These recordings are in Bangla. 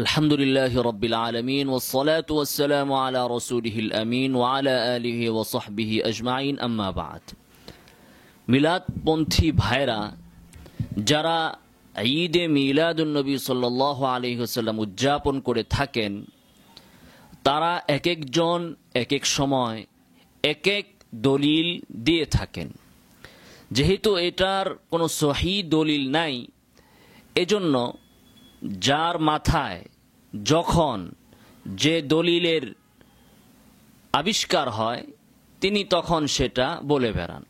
আলহামদুলিল্লাহি রাব্বিল আলামিন ওয়াসসালাতু ওয়াসসালামু আলা রাসূলিহিল আমিন ওয়া আলা আলিহি ওয়া সাহবিহি আজমাইন আম্মা বা'দ। মিলাদপন্থী ভাইরা যারা ঈদে মিলাদুন নবী সাল্লাল্লাহু আলাইহি ওয়াসাল্লাম উদযাপন করে থাকেন, তারা এক একজন এক এক সময় এক এক দলিল দিয়ে থাকেন। যেহেতু এটার কোনো সহিহ দলিল নাই, এজন্য যার মাথায় যখন যে দলিলের আবিষ্কার হয় তিনি তখন সেটা বলে বেড়ান।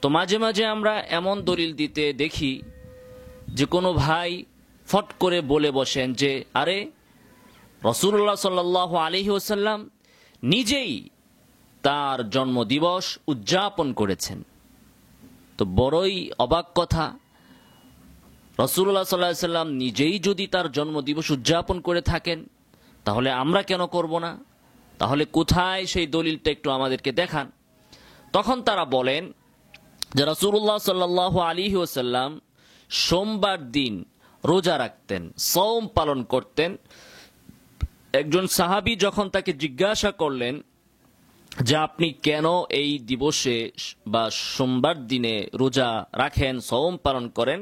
তো মাঝে মাঝে আমরা এমন দলিল দিতে দেখি যে কোনো ভাই ফট করে বলে বসেন যে আরে রাসূলুল্লাহ সাল্লাল্লাহু আলাইহি ওয়াসাল্লাম নিজেই তার জন্মদিবস উদযাপন করেছেন। তো বড়ই অবাক কথা, রাসূলুল্লাহ সাল্লাল্লাহু আলাইহি ওয়াসাল্লাম নিজেই যদি তার জন্মদিবস উদযাপন করে থাকেন, তাহলে আমরা কেন করব না? তাহলে কোথায় সেই দলিলটা একটু আমাদেরকে দেখান। তখন তারা বলেন যে রাসূলুল্লাহ সাল্লাল্লাহু আলাইহি ওয়াসাল্লাম সোমবার দিন রোজা রাখতেন, সওম পালন করতেন। একজন সাহাবী যখন তাকে জিজ্ঞাসা করলেন যে আপনি কেন এই দিবসে বা সোমবার দিনে রোজা রাখেন, সওম পালন করেন,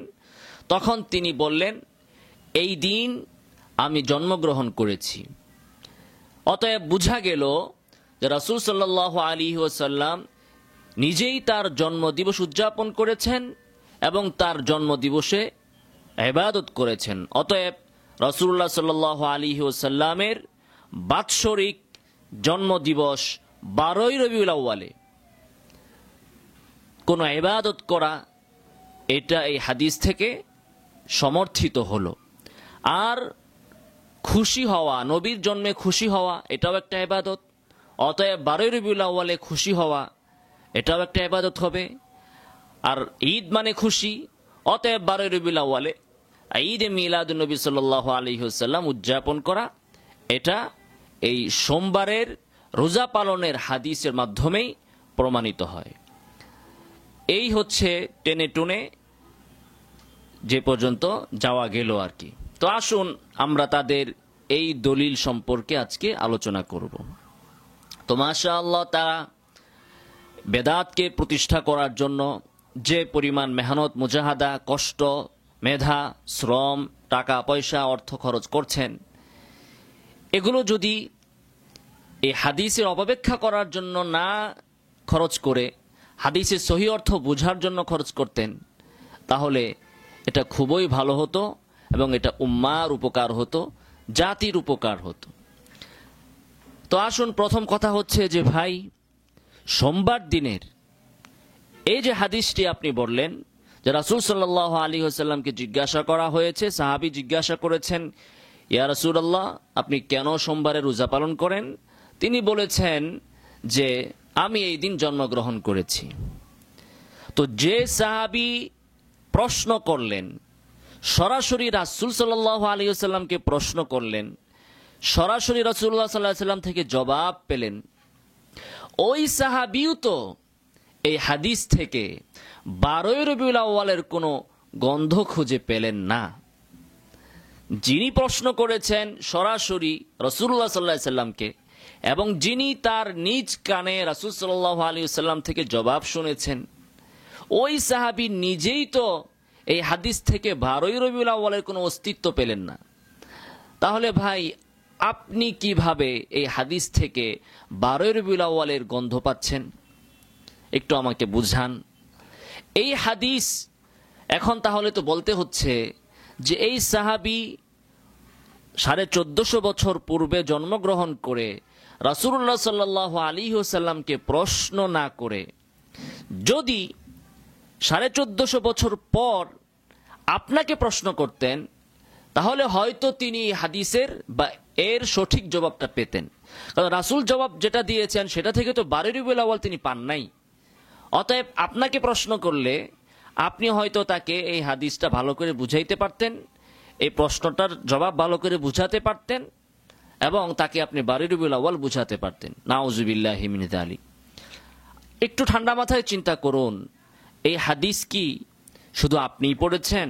তখন তিনি বললেন এই দিন আমি জন্মগ্রহণ করেছি। অতএব বুঝা গেল যে রাসূল সাল্লাল্লাহু আলাইহি ওয়াসাল্লাম নিজেই তার জন্মদিবস উদযাপন করেছেন এবং তার জন্মদিবসে ইবাদত করেছেন। অতএব রাসূলুল্লাহ সাল্লাল্লাহু আলাইহি ওয়াসাল্লামের বাৎসরিক জন্মদিবস 12ই রবিউল আউয়ালে কোনো ইবাদত করা, এটা এই হাদিস থেকে সমর্থিত হলো। আর খুশি হওয়া, নবীর জন্মে খুশি হওয়া, এটাও একটা ইবাদত। অতএব 12ই রবিউল আউয়ালে খুশি হওয়া এটাও একটা ইবাদত হবে। আর ঈদ মানে খুশি, অতএব 12ই রবিউল আউয়ালে ঈদে মিলাদুন নবী সাল্লাল্লাহু আলাইহি ওয়াসাল্লাম উদযাপন করা, এটা এই সোমবারের রোজা পালনের হাদিসের মাধ্যমেই প্রমাণিত হয়। এই হচ্ছে টেনে টুনে যে পর্যন্ত যাওয়া গেল আর কি। তো আসুন আমরা তাদের এই দলিল সম্পর্কে আজকে আলোচনা করব। তো মাশাআল্লাহ, তারা বেদাতকে প্রতিষ্ঠা করার জন্য যে পরিমাণ মেহনত, মুজাহাদা, কষ্ট, মেধা, শ্রম, টাকা পয়সা, অর্থ খরচ করছেন, এগুলো যদি এই হাদিসের অপব্যাখ্যা করার জন্য না খরচ করে হাদিসের সহি অর্থ বোঝার জন্য খরচ করতেন, তাহলে এটা খুবই ভালো হতো এবং এটা উম্মার উপকার হতো, জাতির উপকার হতো। তো আসুন, প্রথম কথা হচ্ছে যে ভাই, সোমবার দিনের এই যে হাদিসটি আপনি বললেন যে রাসূল সাল্লাল্লাহু আলাইহি ওয়াসাল্লামকে জিজ্ঞাসা করা হয়েছে, সাহাবী জিজ্ঞাসা করেছেন ইয়া রাসূলুল্লাহ আপনি কেন সোমবারে রোজা পালন করেন? তিনি বলেছেন যে আমি এই দিন জন্মগ্রহণ করেছি। তো যে সাহাবী প্রশ্ন করলেন, সরাসরি রাসূল সাল্লাল্লাহু আলাইহি ওয়াসাল্লামকে প্রশ্ন করলেন, সরাসরি রাসূলুল্লাহ সাল্লাল্লাহু আলাইহি ওয়াসাল্লাম থেকে জবাব পেলেন, ওই সাহাবীও তো এই হাদিস থেকে 12ই রবিউল আউয়ালের কোনো গন্ধ খুঁজে পেলেন না। যিনি প্রশ্ন করেছেন সরাসরি রাসূলুল্লাহ সাল্লাল্লাহু আলাইহি ওয়াসাল্লামকে এবং যিনি তার নিজ কানে রাসূল সাল্লাল্লাহু আলাইহি ওয়াসাল্লাম থেকে জবাব শুনেছেন, ওই সাহাবী নিজেই তো এই হাদিস থেকে 12ই রবিউল আউয়ালের কোনো অস্তিত্ব পেলেন না। তাহলে ভাই, আপনি কিভাবে এই হাদিস থেকে 12ই রবিউল আউয়ালের গন্ধ পাচ্ছেন? একটু আমাকে বুঝান। এই হাদিস এখন তাহলে তো বলতে হচ্ছে যে এই সাহাবী 1450 বছর পূর্বে জন্মগ্রহণ করে রাসূলুল্লাহ সাল্লাল্লাহু আলাইহি ওয়াসাল্লামকে প্রশ্ন না করে যদি 1450 বছর পর আপনাকে প্রশ্ন করতেন, তাহলে হয়তো তিনি হাদিসের বা এর সঠিক জবাবটা পেতেন। কারণ রাসূল জবাব যেটা দিয়েছেন সেটা থেকে তো 12ই রবিউল আউয়াল তিনি পান নাই। অতএব আপনাকে প্রশ্ন করলে আপনি হয়তো তাকে এই হাদিসটা ভালো করে বুঝাইতে পারতেন, এই প্রশ্নটার জবাব ভালো করে বুঝাতে পারতেন এবং তাকে আপনি 12ই রবিউল আউয়াল বুঝাতে পারতেন। নাউযুবিল্লাহি মিন যালিক। একটু ঠান্ডা মাথায় চিন্তা করুন, এই হাদিস কি শুধু আপনিই পড়েছেন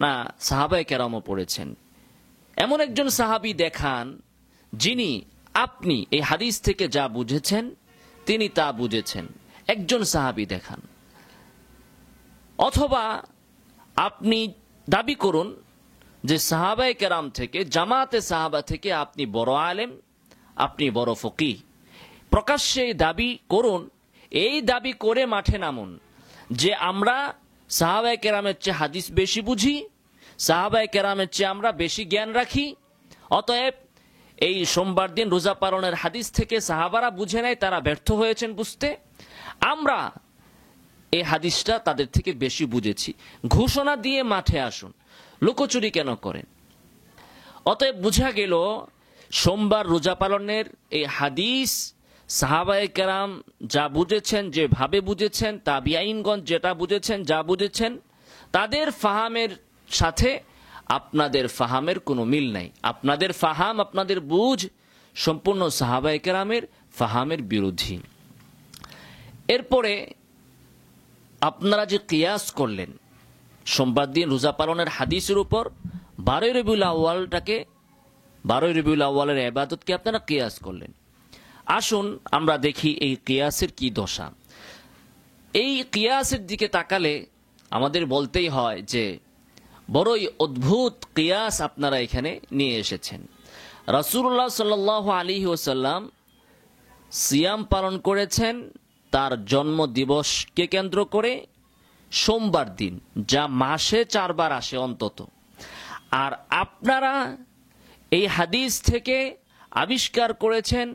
না সাহাবায়ে কেরামও পড়েছেন? এমন একজন সাহাবী দেখান যিনি আপনি এই হাদিস থেকে যা বুঝেছেন তিনি তা বুঝেছেন, একজন সাহাবী দেখান। অথবা আপনি দাবি করুন যে সাহাবায়ে কেরাম থেকে, জামাতে সাহাবা থেকে আপনি বড় আলেম, আপনি বড় ফকিহ। প্রকাশ্যে দাবি করুন, এই দাবি করে মাঠে নামুন যে আমরা সাহাবায়ে কেরামের চেয়ে হাদিস বেশি বুঝি, সাহাবায়ে কেরামের চেয়ে আমরা বেশি জ্ঞান রাখি, অতএব এই সোমবার দিন রোজা পালনের হাদিস থেকে সাহাবারা বুঝে নেয়, তারা ব্যর্থ হয়েছেন বুঝতে, আমরা এই হাদিসটা তাদের থেকে বেশি বুঝেছি। ঘোষণা দিয়ে মাঠে আসুন, লুকোচুরি কেন করেন? অতএব বুঝা গেল সোমবার রোজা পালনের এই হাদিস সাহাবায়ে কেরাম যা বুঝেছেন, যেভাবে বুঝেছেন, তাবিঈনগণ যেটা বুঝেছেন, যা বুঝেছেন, তাদের ফাহামের সাথে আপনাদের ফাহামের কোনো মিল নাই। আপনাদের ফাহাম, আপনাদের বুঝ সম্পূর্ণ সাহাবায়ে কেরামের ফাহামের বিরোধী। এরপরে আপনারা যে কিয়াস করলেন সোমবার দিন রোজা পালনের হাদিসের উপর, 12 রবিউল আউয়ালটাকে, 12 রবিউল আউয়ালের ইবাদতকে আপনারা কিয়াস করলেন। আসুন আমরা দেখি এই কিয়াসের কি দশা। এই কিয়াসের দিকে তাকালে আমাদের বলতেই হয় যে বড়ই অদ্ভুত কিয়াস আপনারা এখানে নিয়ে এসেছেন। রাসূলুল্লাহ সাল্লাল্লাহু আলাইহি ওয়াসাল্লাম সিয়াম পালন করেছেন তার জন্ম দিবসকে কেন্দ্র করে সোমবার দিন, যা মাসে 4 বার আসে অন্তত। আর আপনারা এই হাদিস থেকে আবিষ্কার করেছেন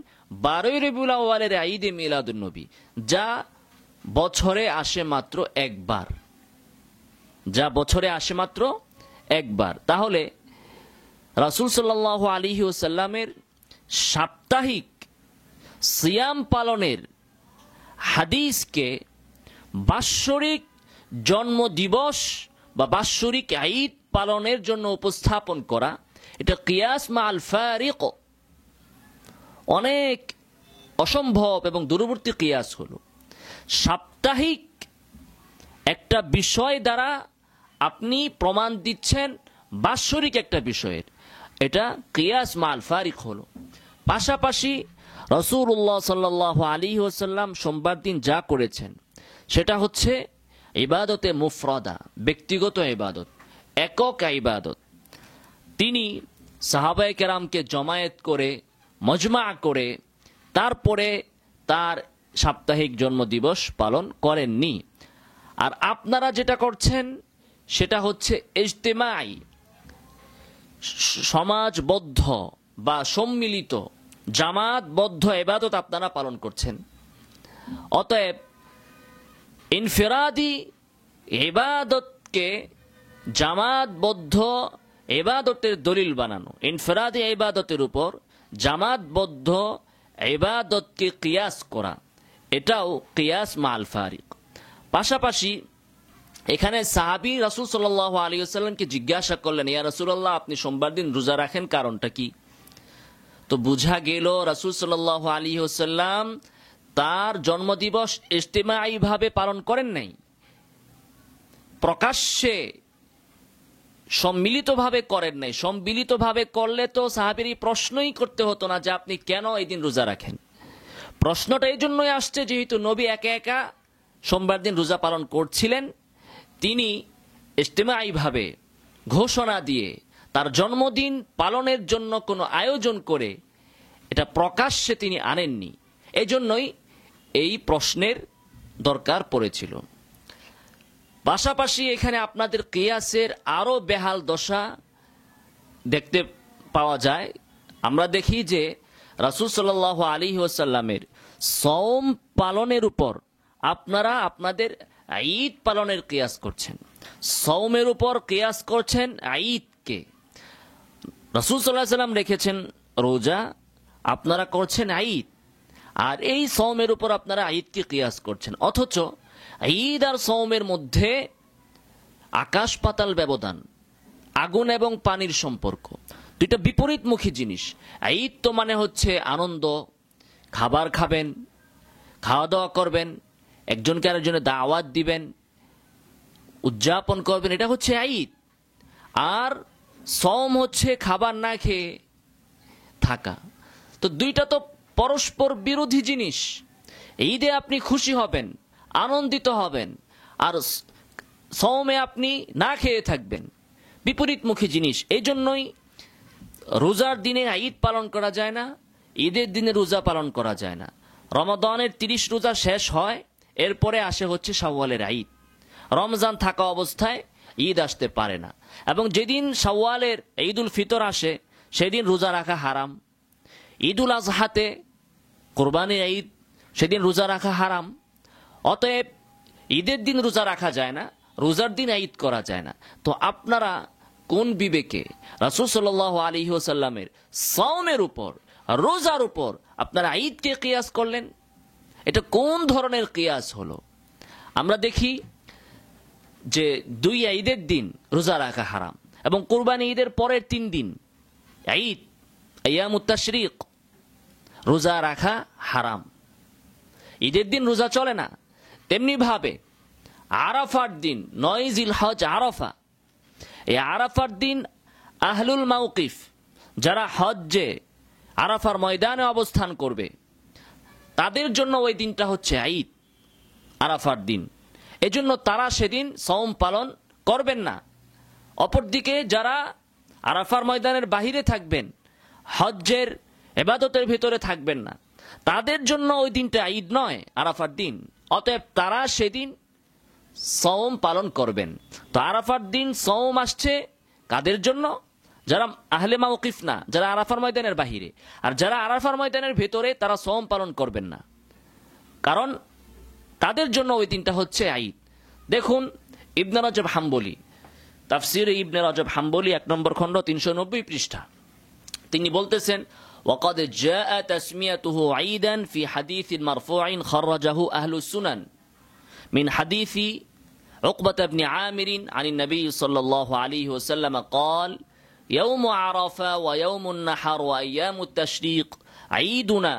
12 রবিউল আউয়ালের ঈদে মিলাদুন নবী, যা বছরে আসে মাত্র একবার, যা বছরে আসে মাত্র একবার। তাহলে রাসূল সাল্লাল্লাহু আলাইহি ওয়াসাল্লামের সাপ্তাহিক সিয়াম পালনের হাদিসকে বাৎসরিক জন্ম দিবস বা বাৎসরিক ঈদ পালনের জন্য উপস্থাপন করা, এটা কিয়াস মা আল ফারিক, অনেক অসম্ভব এবং দূরবর্তী কিয়াস হলো। সাপ্তাহিক একটা বিষয় দ্বারা আপনি প্রমাণ দিচ্ছেন বাৎসরিক একটা বিষয়ের, এটা কিয়াস মা আল ফারিক হলো। পাশাপাশি রাসূলুল্লাহ সাল্লাল্লাহু আলাইহি ওয়াসাল্লাম সোমবার দিন যা করেছেন সেটা হচ্ছে ইবাদতে মুফরাদা, ব্যক্তিগত ইবাদত, একক ইবাদত। তিনি সাহাবায়ে কেরামকে জমায়েত করে, মজমা করে তারপরে তার সাপ্তাহিক জন্মদিবস পালন করেননি। আর আপনারা যেটা করছেন সেটা হচ্ছে ইজতিমাই, সমাজবদ্ধ বা সম্মিলিত জামাতবদ্ধ ইবাদত আপনারা পালন করছেন। অতএব ইনফিরাদি ইবাদতকে জামাতবদ্ধ ইবাদতের দলিল বানানো, ইনফিরাদি ইবাদতের উপর জামাতবদ্ধ ইবাদতকে কিয়াস করা, এটাও কিয়াস মা আল ফারিক। পাশাপাশি এখানে সাহাবী রাসূল সাল্লাল্লাহু আলাইহি ওয়াসাল্লামকে জিজ্ঞাসা করলেন, ইয়া রাসূলুল্লাহ, আপনি সোমবার দিন রোজা রাখেন, কারণটা কি? তো বুঝা গেল রাসূল সাল্লাল্লাহু আলাইহি ওয়াসাল্লাম তার জন্মদিবস ইজতিমাই ভাবে পালন করেন নাই, প্রকাশ্যে সম্মিলিতভাবে করেন নাই। সম্মিলিতভাবে করলে তো সাহাবীর প্রশ্নই করতে হতো না যে আপনি কেন এই দিন রোজা রাখেন। প্রশ্নটা এই জন্যই আসছে যেহেতু নবী একা একা সোমবার দিন রোজা পালন করছিলেন, তিনি ইজতিমাই ভাবে ঘোষণা দিয়ে তার জন্মদিন পালনের জন্য কোনো আয়োজন করে এটা প্রকাশ্যে তিনি আনেননি। এজন্যই এই প্রশ্নের দরকার পড়েছিল। পাশাপাশি এখানে আপনাদের কিয়াসের আরো বেহাল দশা দেখতে পাওয়া যায়। আমরা দেখি যে রাসূল সাল্লাল্লাহু আলাইহি ওয়াসাল্লামের সওম পালনের উপর আপনারা আপনাদের ঈদ পালনের কিয়াস করছেন, সওমের উপর কিয়াস করছেন ঈদকে। রাসূল সাল্লাল্লাহু আলাইহি ওয়াসাল্লাম রেখেছেন রোজা, আপনারা করছেন ঈদ, আর এই সওমের উপর আপনারা ঈদকে কিয়াস করছেন। অথচ ঈদ আর সওমের মধ্যে আকাশ পাতাল ব্যবধান, আগুন এবং পানির সম্পর্ক, দুইটা বিপরীতমুখী জিনিস। ঈদ তো মানে হচ্ছে আনন্দ, খাবার খাবেন, খাওয়া দাওয়া করবেন, একজনকে আরেকজনের দাওয়াত দিবেন, উদযাপন করবেন, এটা হচ্ছে ঈদ। আর সওম হচ্ছে খাবার না খেয়ে থাকা। তো দুইটা তো পরস্পর বিরোধী জিনিস। ঈদে আপনি খুশি হবেন, আনন্দিত হবেন, আর সওমে আপনি না খেয়ে থাকবেন, বিপরীতমুখী জিনিস। এই জন্যই রোজার দিনে ঈদ পালন করা যায় না, ঈদের দিনে রোজা পালন করা যায় না। রমাদানের 30 রোজা শেষ হয়, এরপরে আসে হচ্ছে শাওয়ালের ঈদ। রমজান থাকা অবস্থায় ঈদ আসতে পারে না। এবং যেদিন শাওয়ালের ঈদুল ফিতর আসে সেদিন রোজা রাখা হারাম। ঈদুল আজহাতে, কোরবানির ঈদ, সেদিন রোজা রাখা হারাম। অতএব ঈদের দিন রোজা রাখা যায় না, রোজার দিন ঈদ করা যায় না। তো আপনারা কোন বিবেকে রাসূল সাল্লাল্লাহু আলাইহি ওয়াসাল্লামের সাওমের উপর, রোজার উপর আপনারা ঈদকে কিয়াস করলেন? এটা কোন ধরনের কিয়াস হলো? আমরা দেখি যে 2 ঈদের দিন রোজা রাখা হারাম, এবং কুরবানি ঈদের পরের 3 দিন ঈদ, আইয়ামুত তাশরিক, রোজা রাখা হারাম। ঈদের দিন রোজা চলে না। তেমনি ভাবে আরাফার দিন, 9 জিলহজ আরাফা, এই আরাফার দিন আহলুল মাওকিফ, যারা হজ্জে আরাফার ময়দানে অবস্থান করবে, তাদের জন্য ওই দিনটা হচ্ছে ঈদ, আরাফার দিন। এজন্য তারা সেদিন সওম পালন করবেন না। অপরদিকে যারা আরাফার ময়দানের বাহিরে থাকবেন, হজ্জের ইবাদতের ভিতরে থাকবেন না, তাদের জন্য ওই দিনটা ঈদ নয়, আরাফার দিন। অতএব তারা সেদিন সওম পালন করবেন। তো আরাফার দিন সওম আসছে কাদের জন্য? যারা আহলে মাওকিফ না, যারা আরাফার ময়দানের বাহিরে। আর যারা আরাফার ময়দানের ভেতরে, তারা সওম পালন করবেন না, কারণ তাদের জন্য ওই দিনটা হচ্ছে ঈদ। দেখুন ইবনে রজব হাম্বলি, তাফসিরে ইবনে রজব হাম্বলি 1 নম্বর খণ্ড 390 পৃষ্ঠা, তিনি বলতেছেন, ওয়াকাদ জাআ তাসমিয়াতুহু ঈদান ফি হাদিসিন মারফুইন খারাজাহু আহলুস সুনান মিন হাদিসি উকবাহ ইবনে আমির আন নবী সাল্লাল্লাহু আলাইহি ওয়াসাল্লাম قال يوم عرفة ويوم النحر وأيام التشريق عيدنا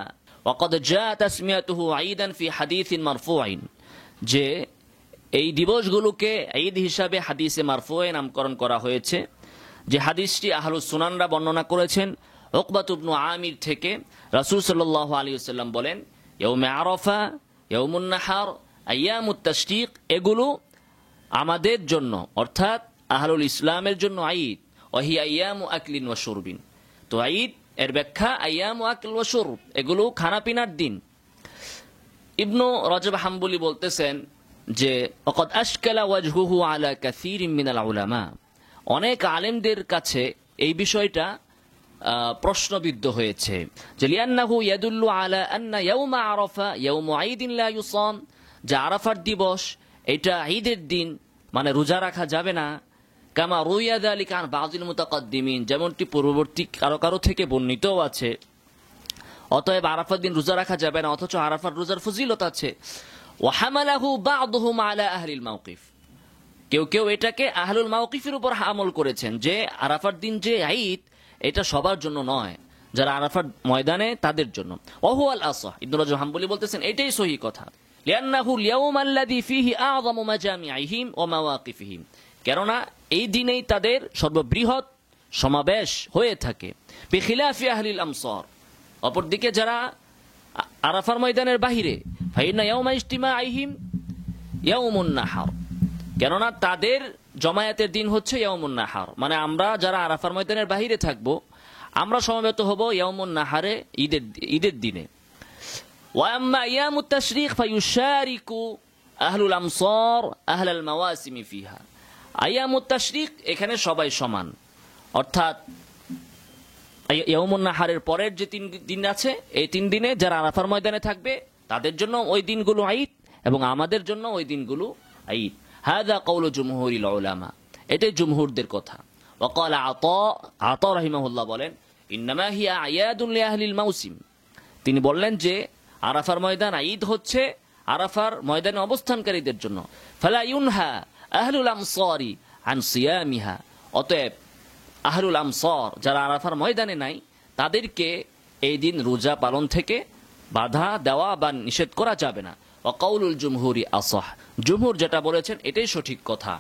وقد جاء تسميته عيدا في حديث مرفوع। যে এই দিবসগুলোকে ঈদ হিসাবে হাদিসে মারফুয়ে নামকরণ করা হয়েছে, যে হাদিসটি আহলুস সুনানরা বর্ণনা করেছেন উকবাহ ইবনে আমির থেকে। রাসূল সাল্লাল্লাহু আলাইহি ওয়াসাল্লাম বলেন, ইয়াউমে আরাফা, ইয়াউমুন নাহার, আইয়ামুত তাশরিক, এগুলো আমাদের জন্য, অর্থাৎ আহলুল ইসলামের জন্য ঈদ। ওয়াহি আইয়ামু আকলিন ওয়া শুরবিন। তো ঈদ এর ব্যাখ্যা আইয়ামু আকল ওয়া শুরব, এগুলো খানা পিনার দিন। ইবনু রজব হাম্বলি বলতেছেন যে ওয়াকাদ আশকালা ওয়াজহুহু আলা কাসীরিন মিনাল উলামা, অনেক আলেমদের কাছে এই বিষয়টা প্রশ্নবিদ্ধ হয়েছে, যে লিআন্নাহু ইয়াদুল্লু আলা আন্না ইয়াউমা আরাফা ইয়াউমু ঈদিন লা ইউসাম, যে আরাফার দিবস এটা ঈদের দিন, মানে রোজা রাখা যাবে না। কামা রুইয়া যালিকা আন বাযিল মুতাকাদ্দিমিন, যেমনটি পূর্ববর্তী কারো কারো থেকে বর্ণিতও আছে। অতএব আরাফার দিন রোজা রাখা যাবে না, অথচ আরাফার রোজার ফজিলত আছে। ওয়া হামালাহু বা'দুহুম আলা আহলিল মাওকিফ, কেউ কেউ এটাকে আহলুল মাওকিফের উপর আমল করেছেন, যে আরাফার দিন যে ঈদ এটা সবার জন্য নয়, যারা আরাফার ময়দানে তাদের জন্য। ওয়াহুয়াল আসাহ, ইবনে রজব হাম্বলি বলতেছেন এটাই সহিহ কথা। লিআন্নাহু আল-ইয়াউম আল্লাযী ফীহি আ'যামু মাজামি'ইহিম ওয়া মাওয়াকিফিহিম, কেননা এই দিনেই তাদের সর্ববৃহৎ সমাবেশ হয়ে থাকে। বিখিলাফি আহলিল আমসার, অপরদিকে যারা আরাফার ময়দানের বাহিরে, ফাইন্না ইয়াউমা ইজতিমাইহিম ইয়াউমুন নাহার, কেননা তাদের জমায়েতের দিন হচ্ছে ইয়াউমুন নাহার, মানে আমরা যারা আরাফার ময়দানের বাহিরে থাকব, আমরা সমবেত হব ইয়াউমুন নাহারে, ঈদের দিনে। ওয়া আম্মা আইয়ামুত তাশরিক ফায়ুশারিকু আহলুল আমসার আহলাল মাওয়াসিম ফিহা, আইয়ামুত তাশরিক এখানে সবাই সমান, অর্থাৎ ইয়াউমুন নাহারের পরের যে 3 দিন আছে, এই 3 দিনে যারা আরাফার ময়দানে থাকবে তাদের জন্য ওই দিনগুলো ঈদ, এবং আমাদের জন্য ওই দিনগুলো ঈদ। হাযা কওলু জুমহুরিল উলামা, এটাই জুমহুরদের কথা। ওয়াকাল আতা রাহিমাহুল্লাহ বলেন, ইন্নামা হিয়া আয়াদুন লিআহলিল মাওসিম, তিনি বললেন যে আরাফার ময়দান ঈদ হচ্ছে আরাফার ময়দানে অবস্থানকারীদের জন্য। ফালা ইউনহা আহলুল আমসারি আন সিয়ামিহা, অতএব আহলুল আমসার যারা আরাফার ময়দানে নাই, তাদেরকে এই দিন রোজা পালন থেকে বাধা দেওয়া বা নিষেধ করা যাবে না। ওয়াকাউলুল জুমহুরি আসাহ, জুমহুর যেটা বলেছেন এটাই সঠিক কথা।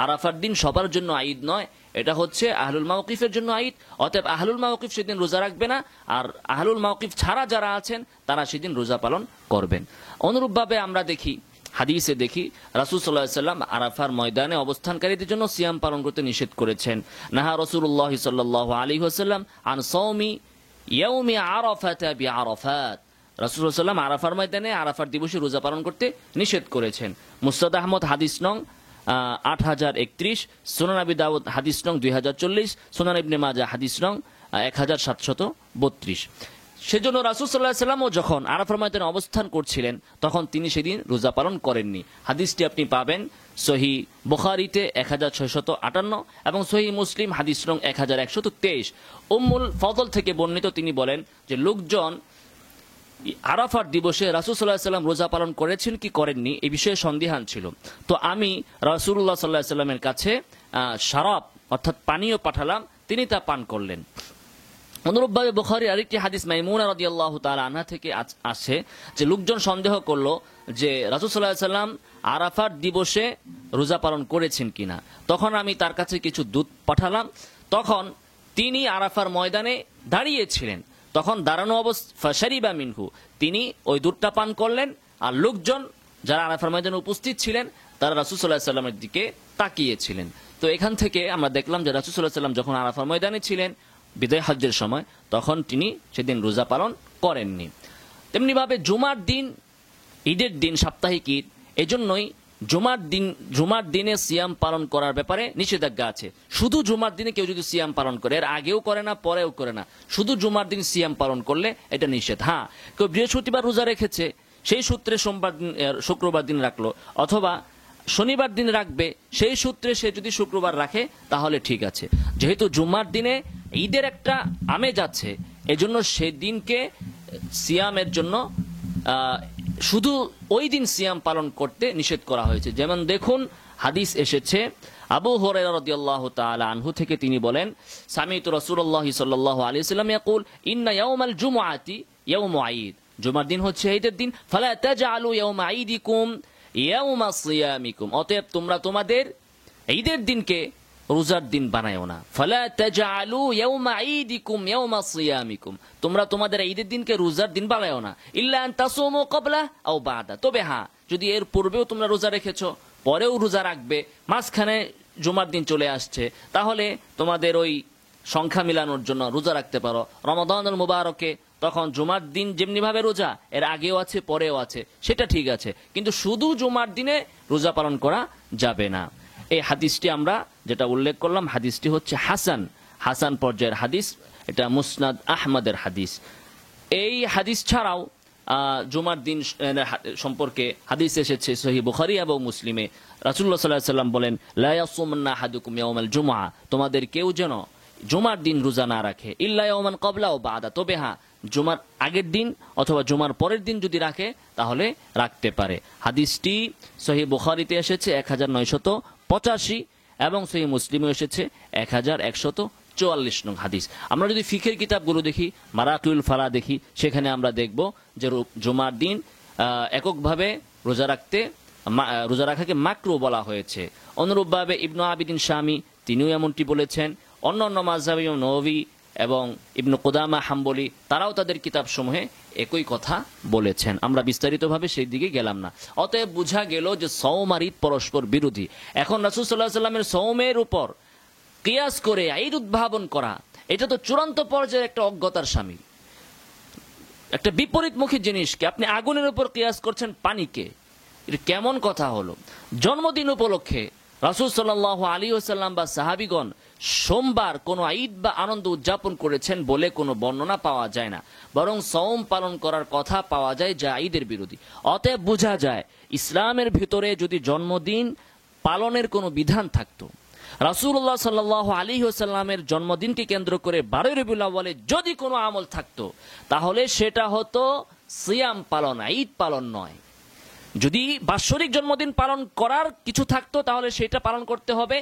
আরাফার দিন সবার জন্য ঈদ নয়, এটা হচ্ছে আহলুল মাওকিফের জন্য ঈদ। অতএব আহলুল মাওকিফ সেদিন রোজা রাখবে না, আর আহলুল মাওকিফ ছাড়া যারা আছেন তারা সেদিন রোজা পালন করবেন। অনুরূপভাবে আমরা দেখি, হাদিসে দেখি, রাসূল সাল্লাল্লাহু আলাইহি ওয়াসাল্লাম আরাফার ময়দানে অবস্থানকারীদের জন্য সিয়াম পালন করতে নিষেধ করেছেন। নাহা রাসূলুল্লাহ সাল্লাল্লাহু আলাইহি ওয়াসাল্লাম আন সাওমি ইয়াউমি আরাফাতা বিআরাফাত। রাসূল সাল্লাল্লাহু আলাইহি ওয়াসাল্লাম আরাফার ময়দানে আরাফার দিবসে রোজা পালন করতে নিষেধ করেছেন। মুসনাদ আহমদ হাদিস নং 8031, সুনান আবি দাউদ হাদিস নং 2040, সুনান ইবনে মাজাহ হাদিস নং 1732। সেজন্য রাসূল সাল্লাল্লাহু আলাইহি ওয়াসাল্লামও যখন আরাফার ময়দানে অবস্থান করছিলেন তখন তিনি সেদিন রোজা পালন করেননি। হাদিসটি আপনি পাবেন সহিহ বুখারীতে 1658 এবং সহিহ মুসলিম হাদিস নং 1123। উম্মুল ফজল থেকে বর্ণিত, তিনি বলেন যে লোকজন আরাফার দিবসে রাসূল সাল্লাল্লাহু আলাইহি ওয়াসাল্লাম রোজা পালন করেছেন কি করেননি এই বিষয়ে সন্দিহান ছিল। তো আমি রাসূলুল্লাহ সাল্লাল্লাহু আলাইহি ওয়াসাল্লামের কাছে শারাব অর্থাৎ পানীয় পাঠালাম, তিনি তা পান করলেন। অনুরূপভাবে বুখারীর আরেকটি হাদিস মাইমুনা রাদিয়াল্লাহু তাআলা আনহা থেকে আসে যে লোকজন সন্দেহ করলো যে রাসূল সাল্লাল্লাহু আলাইহি ওয়াসাল্লাম আরাফার দিবসে রোজা পালন করেছেন কিনা। তখন আমি তার কাছে কিছু দুধ পাঠালাম, তখন তিনি আরাফার ময়দানে দাঁড়িয়েছিলেন, তখন দাঁড়ানো অবস্থা ফাশারিবা মিনহু, তিনি ওই দুধটা পান করলেন। আর লোকজন যারা আরাফার ময়দানে উপস্থিত ছিলেন তারা রাসূল সাল্লাল্লাহু আলাইহি ওয়াসাল্লামের দিকে তাকিয়েছিলেন। তো এখান থেকে আমরা দেখলাম যে রাসূল সাল্লাল্লাহু আলাইহি ওয়াসাল্লাম যখন আরাফার ময়দানে ছিলেন বিদায় হজ্জের সময়, তখন তিনি সেদিন রোজা পালন করেননি। তেমনিভাবে জুমার দিন ঈদের দিন, সাপ্তাহিক ঈদ, এজন্যই জুমার দিনে সিয়াম পালন করার ব্যাপারে নিষেধাজ্ঞা আছে। শুধু জুমার দিনে কেউ যদি সিয়াম পালন করে, এর আগেও করে না পরেও করে না, শুধু জুমার দিন সিয়াম পালন করলে এটা নিষেধ। হ্যাঁ, কেউ বৃহস্পতিবার রোজা রেখেছে, সেই সূত্রে শুক্রবার দিন রাখলো, অথবা শনিবার দিন রাখবে, সেই সূত্রে সে যদি শুক্রবার রাখে তাহলে ঠিক আছে। যেহেতু জুমার দিনে ঈদের একটা আমেজ আছে, এজন্য সেদিনকে সিয়ামের জন্য শুধু ওই দিন সিয়াম পালন করতে নিষেধ করা হয়েছে। যেমন দেখুন, হাদিস এসেছে আবু হুরায়রা রাদিয়াল্লাহু তাআলা আনহু থেকে, তিনি বলেন সামি'তু রাসূলুল্লাহ সাল্লাল্লাহু আলাইহি ওয়াসাল্লাম ইয়াকুল ইন্না ইয়াওমাল জুমআতি ইয়াওমু ঈদ, জুমার দিন হচ্ছে ঈদের দিন। ফালা তাজআলু ইয়াওমা ঈদিকুম ইয়াওমা সিয়ামিকুম, অতএব তোমরা তোমাদের ঈদের দিনকে রোজার দিন বানায়ও না। ফালা তাজআলু ইয়াওমা ঈদিকুম ইয়াওমা সিয়ামিকুম, তোমরা তোমাদের ঈদের দিনকে রোজার দিন বানায়ও না। ইল্লা আন তাসুমু ক্বাবলা আও বাদা, তবে হ্যাঁ যদি এর পূর্বেও তোমরা রোজা রেখেছো, পরেও রোজা রাখবে, মাঝখানে জুমার দিন চলে আসছে, তাহলে তোমাদের ওই সংখ্যা মিলানোর জন্য রোজা রাখতে পারো রমাদানুল মুবারকে। তখন জুমার দিন যেমনিভাবে রোজা এর আগেও আছে পরেও আছে, সেটা ঠিক আছে, কিন্তু শুধু জুমার দিনে রোজা পালন করা যাবে না। এই হাদিসটি আমরা যেটা উল্লেখ করলাম, হাদিসটি হচ্ছে হাসান পর্যায়ের হাদিস, এটা মুসনাদ আহমদের হাদিস। এই হাদিস ছাড়াও জুমার দিন সম্পর্কে হাদিস এসেছে সহিহ বুখারী এবং মুসলিমে। রাসূলুল্লাহ সাল্লাল্লাহু আলাইহি ওয়াসাল্লাম বলেন লা ইয়াসুমান্না আহাদুকুম ইয়াওমাল জুমআ, তোমাদের কেউ যেন জুমার দিন রোজা না রাখে, ইল্লা ইয়াওমান ক্বাবলা ও বাদা, তবে হ্যাঁ জুমার আগের দিন অথবা জুমার পরের দিন যদি রাখে তাহলে রাখতে পারে। হাদিসটি সহিহ বুখারীতে এসেছে 1985 এবং সহিহ মুসলিমে এসেছে 1144 নং হাদিস। আমরা যদি ফিকহের কিতাবগুলো দেখি, মারাকিউল ফালাহ দেখি, সেখানে আমরা দেখব যে জুমার দিন এককভাবে রোজা রাখাকে মাকরুহ বলা হয়েছে। অনুরূপভাবে ইবনু আবিদিন শামী তিনিও এমনটি বলেছেন। অন্যান্য মাযহাবী নববী এবং ইবনু কুদামা হাম্বলি তারাও তাদের কিতাবসমূহে একই কথা বলেছেন। আমরা বিস্তারিতভাবে সেই দিকে গেলাম না। অতএব বোঝা গেল যে সওম আর ঈদ পরস্পর বিরোধী। এখন রাসূল সাল্লাল্লাহু আলাইহি ওয়াসাল্লামের সওমের উপর কিয়াস করে ঈদ উদ্ভাবন করা, এটা তো চূড়ান্ত পর্যায়ের একটা অজ্ঞতার শামিল, একটা বিপরীতমুখী জিনিসকে আপনি আগুনের উপর কিয়াস করছেন পানিকে, এটা কেমন কথা হলো? জন্মদিন উপলক্ষে রাসূল সাল্লাল্লাহু আলাইহি ওয়াসাল্লাম বা সাহাবীগণ সোমবার কোনো ঈদ বা আনন্দ উদযাপন করেছেন বলে কোনো বর্ণনা পাওয়া যায় না, বরং সওম পালন করার কথা পাওয়া যায় যা ঈদের বিরোধী। অতএব বোঝা যায় ইসলামের ভিতরে যদি জন্মদিন পালনের কোনো বিধান থাকতো, রাসূলুল্লাহ সাল্লাল্লাহু আলাইহি ওয়াসাল্লামের জন্মদিনকে কেন্দ্র করে 12 রবিউল আউয়ালে যদি কোনো আমল থাকতো, তাহলে সেটা হতো সিয়াম পালন, ঈদ পালন নয়। যদি বাৎসরিক জন্মদিন পালন করার কিছু থাকতো, তাহলে সেটা পালন করতে হবে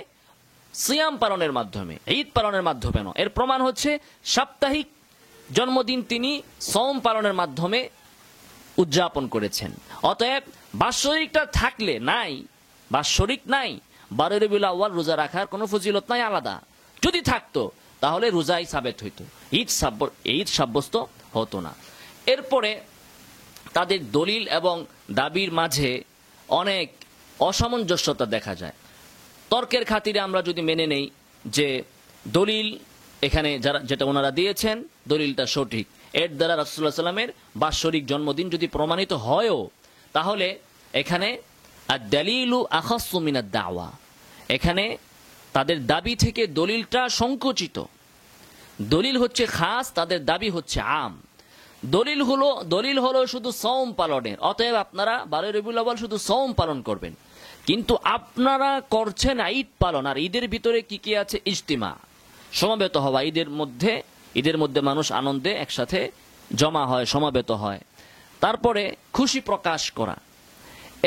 সিয়াম পালনের মাধ্যমে, ঈদ পালনের মাধ্যমে নয়। এর প্রমাণ হচ্ছে সাপ্তাহিক জন্মদিন তিনি সওম পালনের মাধ্যমে উদযাপন করেছেন। অতএব বাৎসরিকটা থাকলে নাই, বাৎসরিক নাই, 12 রবিউল আউয়াল রোজা রাখার কোনো ফজিলত নাই আলাদা। যদি থাকতো তাহলে রোজাই সাবেত হইতো, ঈদ সাব্যস্ত হতো না। এরপরে তাদের দলিল এবং দাবির মাঝে অনেক অসামঞ্জস্যতা দেখা যায়। তর্কের খাতিরে আমরা যদি মেনে নেই যে দলিল এখানে যেটা ওনারা দিয়েছেন দলিলটা সঠিক, এর দ্বারা রাসূলুল্লাহ সাল্লামের বাৎসরিক জন্মদিন যদি প্রমাণিত হয়ও, তাহলে এখানে আদ-দালিলু আখাসসু মিনাদ দাওয়া, এখানে তাদের দাবি থেকে দলিলটা সংকুচিত। দলিল হচ্ছে খাস, তাদের দাবি হচ্ছে আম। দলিল হলো শুধু সওম পালনের, অতএব আপনারা 12 রবিউল আউয়াল শুধু সওম পালন করবেন। কিন্তু আপনারা করছেন ঈদ পালন, আর ঈদের ভিতরে কি কি আছে? ইজতিমা, সমাবেত হওয়া। ঈদের মধ্যে মানুষ আনন্দে একসাথে জমা হয়, সমাবেত হয়। তারপরে খুশি প্রকাশ করা,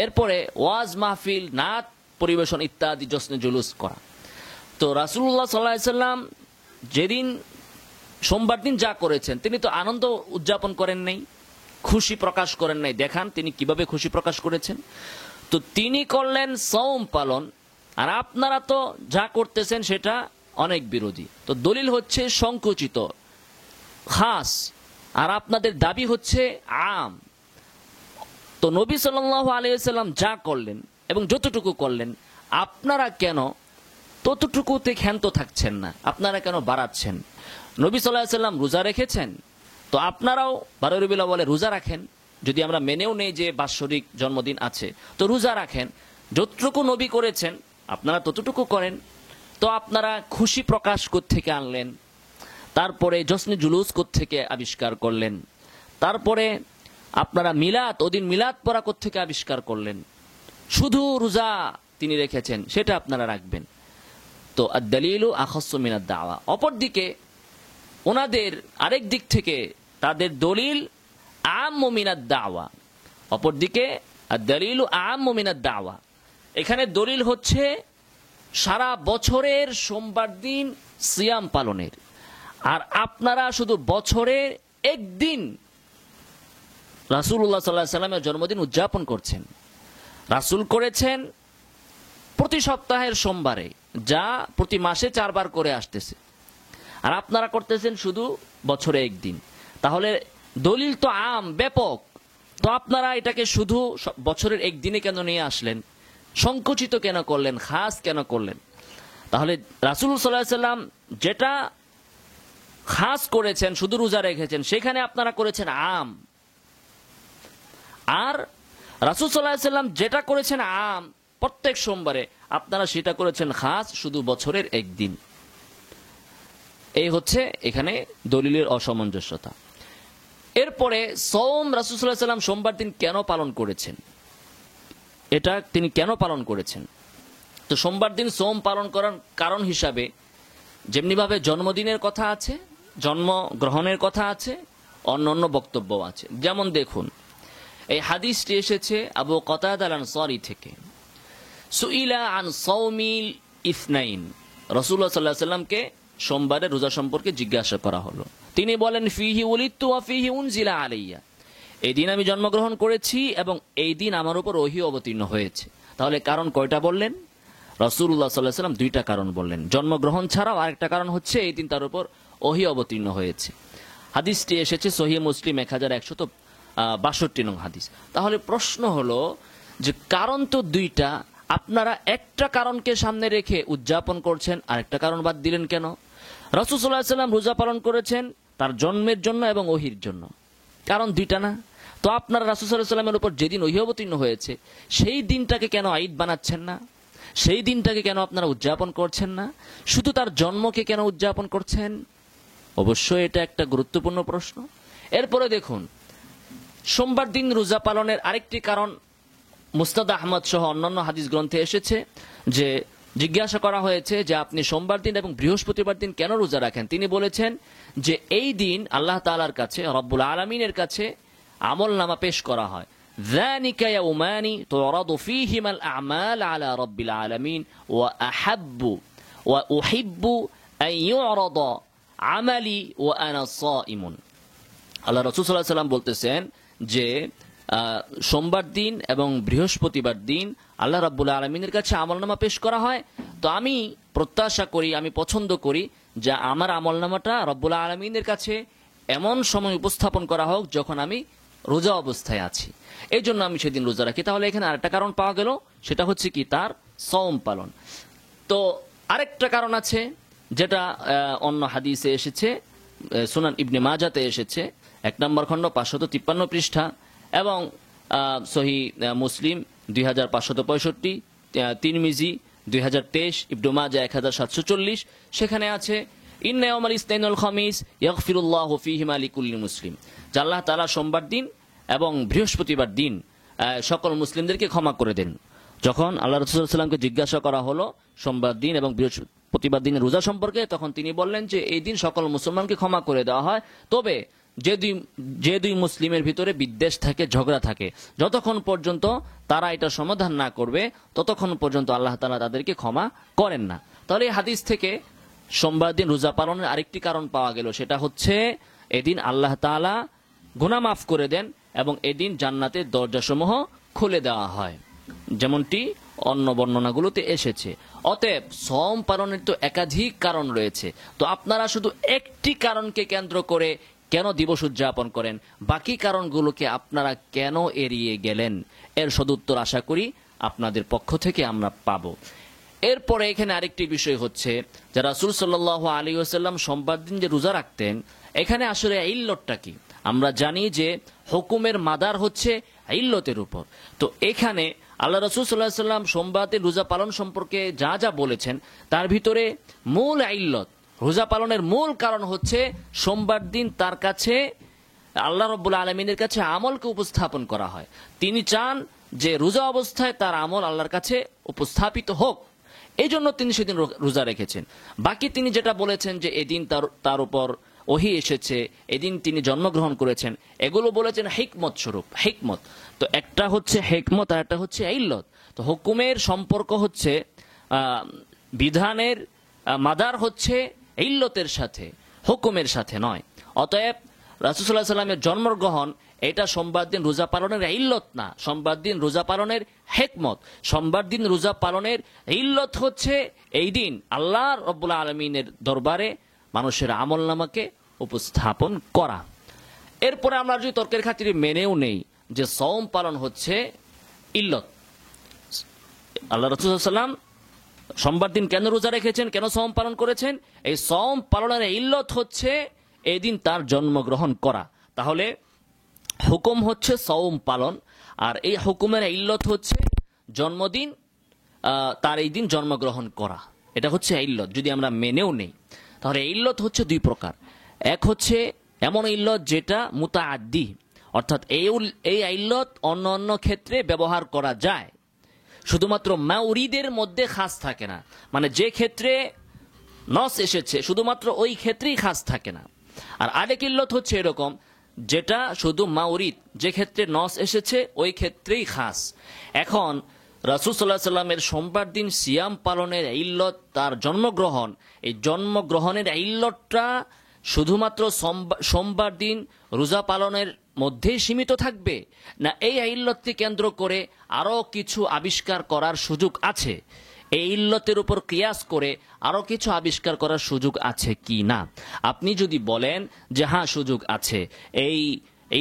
এরপরে ওয়াজ মাহফিল, নাত পরিবেশন ইত্যাদি জশ্নে জুলুস করা। তো রাসূলুল্লাহ সাল্লাল্লাহু আলাইহি সাল্লাম যেদিন সোমবার দিন যা করেছেন, তিনি তো আনন্দ উদযাপন করেন নাই, খুশি প্রকাশ করেন নাই। দেখান তিনি কিভাবে খুশি প্রকাশ করেছেন। তো তিনি করলেন সওম পালন, আর আপনারা তো যা করতেছেন সেটা অনেক বিরোধী। তো দলিল হচ্ছে সংকুচিত, খাস, আর আপনাদের দাবি হচ্ছে আম। তো নবী সাল্লাল্লাহু আলাইহি ওয়াসাল্লাম যা করলেন এবং যতটুকু করলেন, আপনারা কেন ততটুকুতে ক্ষান্ত থাকছেন না? আপনারা কেন বাড়াচ্ছেন? নবী সাল্লাল্লাহু আলাইহি ওয়াসাল্লাম রোজা রেখেছেন, তো আপনারাও 12 রবিউল আউয়ালে রোজা রাখেন। যদি আমরা মেনেও নেই যে বাৎসরিক জন্মদিন আছে, তো রোজা রাখেন। যতটুকু নবী করেছেন আপনারা ততটুকু করেন। তো আপনারা খুশি প্রকাশ কোত্থেকে আনলেন? তারপরে জশ্নে জুলুস কোত্থেকে আবিষ্কার করলেন? তারপরে আপনারা ওদিন মিলাদ পড়া কোত্থেকে আবিষ্কার করলেন? শুধু রোজা তিনি রেখেছেন সেটা আপনারা রাখবেন। তো আদ-দালিলু আখাসসু মিনাদ দাওয়া। অপরদিকে ওনাদের আরেক দিক থেকে তাদের দলিল আম্মু মিনাদ দাওয়া। অপরদিকে আদ-দালিলু আম্মু মিনাদ দাওয়া, এখানে দলিল হচ্ছে সারা বছরের সোমবার দিন সিয়াম পালনের, আর আপনারা শুধু বছরের একদিন রাসূলুল্লাহ সাল্লাল্লাহু আলাইহি সাল্লামের জন্মদিন উদযাপন করছেন। রাসূল করেছেন প্রতি সপ্তাহের সোমবারে, যা প্রতি মাসে 4 বার করে আসতেছে, আর আপনারা করতেছেন শুধু বছরে একদিন। তাহলে দলিল তো আম, ব্যাপক, তো আপনারা এটাকে শুধু বছরের একদিনে কেন নিয়ে আসলেন? সংকুচিত কেন করলেন? খাস কেন করলেন? তাহলে রাসূল সাল্লাল্লাহু আলাইহি সাল্লাম যেটা খাস করেছেন, শুধু রোজা রেখেছেন, সেখানে আপনারা করেছেন আম। আর রাসূল সাল্লাল্লাহু আলাইহি সাল্লাম যেটা করেছেন আম প্রত্যেক সোমবারে, আপনারা সেটা করেছেন খাস, শুধু বছরের একদিন। এই হচ্ছে এখানে দলিলের অসামঞ্জস্যতা। এরপরে সওম, রাসূল সাল্লাল্লাহু আলাইহি সাল্লাম সোমবার দিন কেন পালন করেছেন, এটা তিনি কেন পালন করেছেন? তো সোমবার দিন সওম পালন করার কারণ হিসাবে যেমনিভাবে জন্মদিনের কথা আছে, জন্মগ্রহণের কথা আছে, অন্যান্য বক্তব্য আছে। যেমন দেখুন, এই হাদিসটি এসেছে আবু কতাদা আল-আনসারী থেকে। সুইলা আন সাওমিল ইসনাইন, রাসূলুল্লাহ সাল্লাল্লাহু আলাইহি সাল্লামকে সোমবারের রোজা সম্পর্কে জিজ্ঞাসা করা হলো। তিনি বলেন, ফিহি উলিদতু ওয়া ফিহি উনজিলা আলাইয়া, এই দিন আমি জন্মগ্রহণ করেছি এবং এই দিন আমার উপর ওহী অবতীর্ণ হয়েছে। তাহলে কারণ কয়টা বললেন? রাসূলুল্লাহ সাল্লাল্লাহু আলাইহি সাল্লাম 2টা কারণ বললেন। জন্মগ্রহণ ছাড়াও আরেকটা কারণ হচ্ছে এই দিন তার উপর ওহী অবতীর্ণ হয়েছে। হাদিসটি এসেছে সহিহ মুসলিম 1162 নং হাদিস। তাহলে প্রশ্ন হলো যে কারণ তো 2টা, আপনারা একটা কারণকে সামনে রেখে উদযাপন করছেন, আরেকটা কারণ বাদ দিলেন কেন? রাসূল সাল্লাল্লাহু আলাইহি সাল্লাম রোজা পালন করেছেন তার জন্মের জন্য এবং ওহীর জন্য, কারণ 2টা না? তো আপনারা রাসূল সাল্লাল্লাহু আলাইহি সাল্লামের উপর যেদিন ওহী অবতীর্ণ হয়েছে সেই দিনটাকে কেন ঈদ বানাচ্ছেন না? সেই দিনটাকে কেন আপনারা উদযাপন করছেন না? শুধু তার জন্মকে কেন উদযাপন করছেন? অবশ্যই এটা একটা গুরুত্বপূর্ণ প্রশ্ন। এরপরে দেখুন, সোমবার দিন রোজা পালনের আরেকটি কারণ মুসনাদ আহমদ সহ অন্যান্য হাদিস গ্রন্থে এসেছে যে জিজ্ঞাসা করা হয়েছে যে আপনি সোমবার দিন এবং বৃহস্পতিবার দিন কেন রোজা রাখেন? তিনি বলেছেন যে এই দিন আল্লাহ তাআলার কাছে, রব্বুল আলামিনের কাছে আমলনামা পেশ করা হয়। যানিকা ইয়াউমানি তুরাদু ফীহিমাল আ'মাল আলা রব্বিল আলামিন ওয়া আহাব্বু ওয়া উহিব্বু আন ইউরাদা আমালি ওয়া আনা সাইমুন। আল্লাহ রাসূল সাল্লাল্লাহু আলাইহি সাল্লাম বলতেছেন যে সোমবার দিন এবং বৃহস্পতিবার দিন আল্লাহ রাব্বুল আলামিনের কাছে আমলনামা পেশ করা হয়। তো আমি প্রত্যাশা করি, আমি পছন্দ করি যে আমার আমলনামাটা রব্বুল আলামিনের কাছে এমন সময় উপস্থাপন করা হোক যখন আমি রোজা অবস্থায় আছি, এই জন্য আমি সেদিন রোজা রাখি। তাহলে এখানে আরেকটা কারণ পাওয়া গেল, সেটা হচ্ছে কি তার সওম পালন। তো আরেকটা কারণ আছে যেটা অন্য হাদিসে এসেছে, সুনান ইবনে মাজাতে এসেছে 1 নম্বর খণ্ড 553 পৃষ্ঠা, এবং সহি মুসলিম 2565, তিরমিজি 2023, ইবনে মাজা 1740, সেখানে আছে ইন্না ইয়াওমাল ইসনাইনুল খামিস ইয়াগফিরুল্লাহু ফীহিমা লিকুল্লি মুসলিম, যে আল্লাহ তাআলা সোমবার দিন এবং বৃহস্পতিবার দিন সকল মুসলিমদেরকে ক্ষমা করে দেন। যখন আল্লাহ রাসূল সাল্লাল্লাহু আলাইহি ওয়াসাল্লামকে জিজ্ঞাসা করা হলো সোমবার দিন এবং বৃহস্পতিবার দিনের রোজা সম্পর্কে, তখন তিনি বললেন যে এই দিন সকল মুসলমানকে ক্ষমা করে দেওয়া হয়, তবে যে দুই মুসলিমের ভিতরে বিদ্বেষ থাকে, ঝগড়া থাকে, যতক্ষণ পর্যন্ত তারা এটা সমাধান না করবে ততক্ষণ পর্যন্ত আল্লাহ তাআলা তাদেরকে ক্ষমা করেন না। তাহলে এই হাদিস থেকে সোমবার দিন রোজা পালনের আরেকটি কারণ পাওয়া গেল, সেটা হচ্ছে এদিন আল্লাহ তাআলা গুনাহ মাফ করে দেন এবং এদিন জান্নাতের দরজাসমূহ খুলে দেওয়া হয়, যেমনটি অন্য বর্ণনাগুলোতে এসেছে। অতএব সওম পালনের তো একাধিক কারণ রয়েছে, তো আপনারা শুধু একটি কারণকে কেন্দ্র করে কেন দিবস উদযাপন করেন, বাকি কারণগুলোকে আপনারা কেন এড়িয়ে গেলেন? এর সদুত্তর আশা করি আপনাদের পক্ষ থেকে আমরা পাব। এরপরে এখানে আরেকটি বিষয় হচ্ছে, যে রাসূল সাল্লাল্লাহু আলাইহি ওয়াসাল্লাম সোমবার দিন যে রোজা রাখতেন, এখানে আসলে ইল্লতটা কি? আমরা জানি যে হুকুমের মাদার হচ্ছে ইল্লতের উপর। তো এখানে আল্লাহ রাসূল সাল্লাল্লাহু আলাইহি ওয়াসাল্লাম সোমবার দিন রোজা পালন সম্পর্কে যা যা বলেছেন, তার ভিতরে মূল ইল্লত, রোজা পালনের মূল কারণ হচ্ছে সোমবার দিন তার কাছে আল্লাহ রাব্বুল আলামিনের কাছে আমলকে উপস্থাপন করা হয়। তিনি চান যে রোজা অবস্থায় তার আমল আল্লাহর কাছে উপস্থাপিত হোক, এই জন্য তিনি সেদিন রোজা রেখেছেন। বাকি তিনি যেটা বলেছেন যে এদিন তার উপর ওহী এসেছে, এদিন তিনি জন্মগ্রহণ করেছেন, এগুলো বলেছেন হিকমত স্বরূপ। হিকমত তো একটা হচ্ছে হিকমত আর একটা হচ্ছে ইল্লত। তো হুকুমের সম্পর্ক হচ্ছে বিধানের মাদার হচ্ছে ইল্লতের সাথে, হুকুমের সাথে নয়। অতএব রাসূল সাল্লাল্লাহু আলাইহি ওয়াসাল্লামের জন্মগ্রহণ এটা সোমবার দিন রোজা পালনের ইল্লত না, সোমবার দিন রোজা পালনের হিকমত। সোমবার দিন রোজা পালনের ইল্লত হচ্ছে এই দিন আল্লাহ রাব্বুল আলামিনের দরবারে মানুষের আমলনামাকে উপস্থাপন করা। এরপরে আমরা যদি তর্কের খাতিরে মেনেও নেই যে সওম পালন হচ্ছে ইল্লত, আল্লাহ রাসূল সাল্লাল্লাহু আলাইহি ওয়াসাল্লাম সোমবার দিন কেন রোজা রেখেছেন, কেন সওম পালন করেছেন, এই সওম পালনের ইল্লত হচ্ছে এই দিন তার জন্মগ্রহণ করা। তাহলে হুকুম হচ্ছে সওম পালন, আর এই হুকুমের ইল্লত হচ্ছে জন্মদিন, তার এই দিন জন্মগ্রহণ করা, এটা হচ্ছে ইল্লত। যদি আমরা মেনেও নেই তাহলে ইল্লত হচ্ছে দুই প্রকার। এক হচ্ছে এমন ইল্লত যেটা মুতাআদ্দি, অর্থাৎ এই ইল্লত অন্য অন্য ক্ষেত্রে ব্যবহার করা যায়, শুধুমাত্র মাউরিদের মধ্যে খাস থাকে না, মানে যে ক্ষেত্রে নস এসেছে শুধুমাত্র ওই ক্ষেত্রেই খাস থাকে না। আর আরেক ইল্লত হচ্ছে এরকম যেটা শুধু মাউরিদ, যে ক্ষেত্রে নস এসেছে ওই ক্ষেত্রেই খাস। এখন রাসূল সাল্লাল্লাহু আলাইহি ওয়াসাল্লামের সোমবার দিন সিয়াম পালনের ইল্লত তার জন্মগ্রহণ, এই জন্মগ্রহণের ইল্লতটা শুধুমাত্র সোমবার দিন রোজা পালনের মধ্যেই সীমিত থাকবে, না এই ইল্লতকে কেন্দ্র করে আরও কিছু আবিষ্কার করার সুযোগ আছে? এই ইল্লতের উপর কিয়াস করে আরও কিছু আবিষ্কার করার সুযোগ আছে কি না? আপনি যদি বলেন যে হ্যাঁ সুযোগ আছে, এই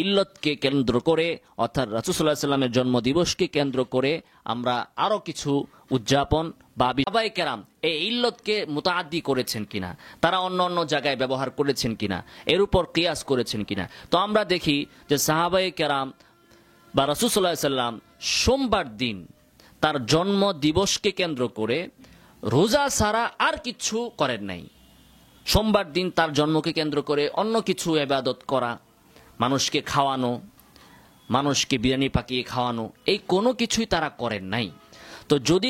ইল্লতকে কেন্দ্র করে অর্থাৎ রাসূল সাল্লাল্লাহু আলাইহি ওয়াসাল্লামের জন্মদিবসকে কেন্দ্র করে আমরা আরও কিছু উদযাপন বা সাহাবায়ে কেরাম এই ইল্লতকে মুতাআদ্দি করেছেন কিনা, তারা অন্য অন্য জায়গায় ব্যবহার করেছেন কিনা, এর উপর কিয়াস করেছেন কিনা। তো আমরা দেখি যে সাহাবায়ে কেরাম বা রাসূল সাল্লাল্লাহু আলাইহি ওয়াসাল্লাম সোমবার দিন তার জন্ম দিবসকে কেন্দ্র করে রোজা ছাড়া আর কিছু করেন নাই। সোমবার দিন তার জন্মকে কেন্দ্র করে অন্য কিছু ইবাদত করা, মানুষকে খাওয়ানো, মানুষকে বিরিয়ানি পাকিয়ে খাওয়ানো, এই কোনো কিছুই তারা করেন নাই। তো যদি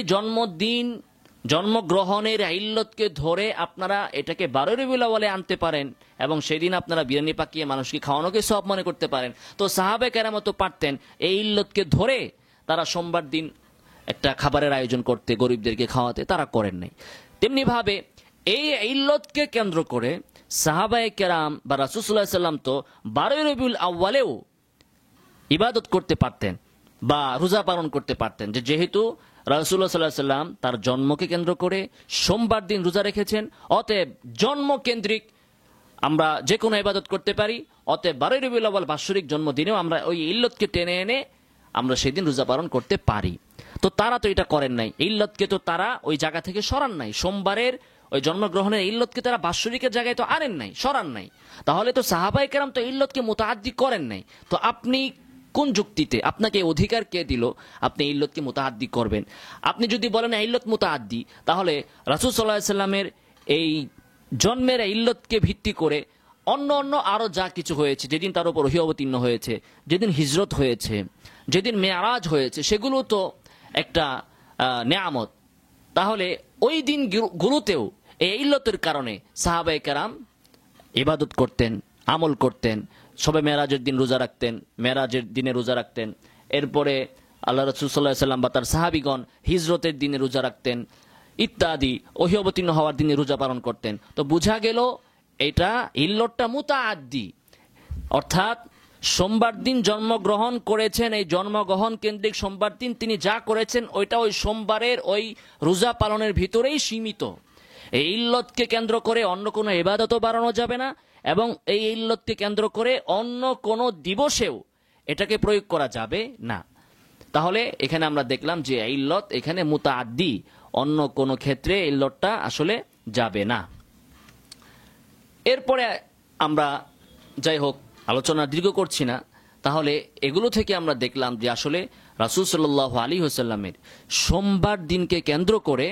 জন্মগ্রহণের ইল্লতকে ধরে আপনারা এটাকে 12 রবিউল আউয়ালে আনতে পারেন এবং সেদিন আপনারা বিরিয়ানি পাকিয়ে মানুষকে খাওয়ানোকে সওয়াব মনে করতে পারেন, তো সাহাবায়ে কেরাম তো পারতেন এই ইল্লতকে ধরে তারা সোমবার দিন একটা খাবারের আয়োজন করতে, গরিবদেরকে খাওয়াতে, তারা করেন নাই। তেমনি ভাবে এই ইল্লতকে কেন্দ্র করে সাহাবায়ে কেরাম বা রাসূল সাল্লাল্লাহু আলাইহি ওয়াসাল্লাম তো 12 রবিউল আউয়ালেও ইবাদত করতে পারতেন বা রোজা পালন করতে পারতেন, যেহেতু রাসূলুল্লাহ সাল্লাল্লাহু আলাইহি সাল্লাম তার জন্মকে কেন্দ্র করে সোমবার দিন রোজা রেখেছেন। অতএব জন্ম কেন্দ্রিক আমরা যে কোনো ইবাদত করতে পারি। অতএব 12 রবিউল আউয়াল বাৎসরিক জন্মদিনেও আমরা ওই ইল্লতকে টেনে এনে আমরা সেদিন রোজা পালন করতে পারি। তো তারা তো এটা করেন নাই, ইল্লতকে তো তারা ওই জায়গা থেকে সরান নাই, সোমবারের ওই জন্মগ্রহণের ইল্লতকে তারা বাৎসরিকের জায়গায় তো আনেন নাই, সরান নাই। তাহলে তো সাহাবায়ে কেরাম তো ইল্লতকে মুতাআদ্দি করেন নাই। তো আপনি কোন যুক্তিতে, আপনাকে অধিকার কে দিল আপনি ইল্লতকে মুতাআদ্দি করবেন? আপনি যদি বলেন ইল্লত মুতাআদ্দি, তাহলে রাসূল সাল্লাল্লাহু আলাইহি সাল্লামের এই জন্মের ইল্লতকে ভিত্তি করে অন্য অন্য আরো যা কিছু হয়েছে, যেদিন তার উপর ওহী অবতীর্ণ হয়েছে, যেদিন হিজরত হয়েছে, যেদিন মেয়ারাজ হয়েছে, সেগুলো তো একটা নেয়ামত। তাহলে ওই দিন গুলোতেও এই ইল্লতের কারণে সাহাবায়ে কেরাম ইবাদত করতেন, আমল করতেন। সবে মেরাজের দিন রোজা রাখতেন, মেরাজের দিনে রোজা রাখতেন। এরপরে আল্লাহ রাসূল সাল্লাল্লাহু আলাইহি সাল্লাম বা তার সাহাবীগণ হিজরতের দিনে রোজা রাখতেন ইত্যাদি, ওহী অবতীর্ণ হওয়ার দিনে রোজা পালন করতেন। তো বোঝা গেল এটা ইল্লতটা মুতাআদ্দি, অর্থাৎ সোমবার দিন জন্মগ্রহণ করেছেন, এই জন্মগ্রহণ কেন্দ্রিক সোমবার দিন তিনি যা করেছেন ওইটা ওই সোমবারের ওই রোজা পালনের ভিতরেই সীমিত। এই ইল্লতকে কেন্দ্র করে অন্য কোনো ইবাদতও বাড়ানো যাবে না, এবং এই ইল্লতকে কেন্দ্র করে অন্য কোনো দিবসেও এটাকে প্রয়োগ করা যাবে না। তাহলে এখানে আমরা দেখলাম যে ইল্লত এখানে মুতাআদ্দি, অন্য কোনো ক্ষেত্রে ইল্লতটা আসলে যাবে না। এরপরে আমরা যাই হোক আলোচনা দীর্ঘ করছি না। তাহলে এগুলো থেকে আমরা দেখলাম যে আসলে রাসূল সাল্লাল্লাহু আলাইহি ওয়াসাল্লামের সোমবার দিনকে কেন্দ্র করে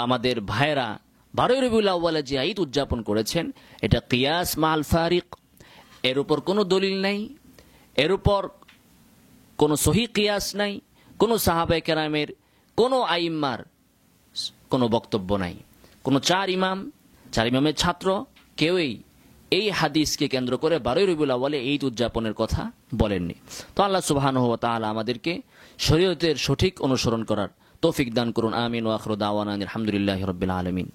আমাদের ভাইয়েরা 12 রবিউল আউয়ালে যে ঈদ উদযাপন করেছেন, এটা কিয়াস মাল ফারিক, এর উপর কোনো দলিল নাই, এর উপর কোনো সহি কিয়াস নাই, কোনো সাহাবায়ে কেরামের, কোনো আইম্মার কোনো বক্তব্য নাই, কোনো চার ইমামের ছাত্র কেউই এই হাদিসকে কেন্দ্র করে 12 রবিউল আউয়ালে ঈদ উদযাপনের কথা বলেননি। তো আল্লাহ সুবহানাহু ওয়া তাআলা আমাদেরকে শরীয়তের সঠিক অনুসরণ করার তৌফিক দান করুন। আমিন ওয়া আখিরু দাওয়ানা আলহামদুলিল্লাহি রাব্বিল আলামিন।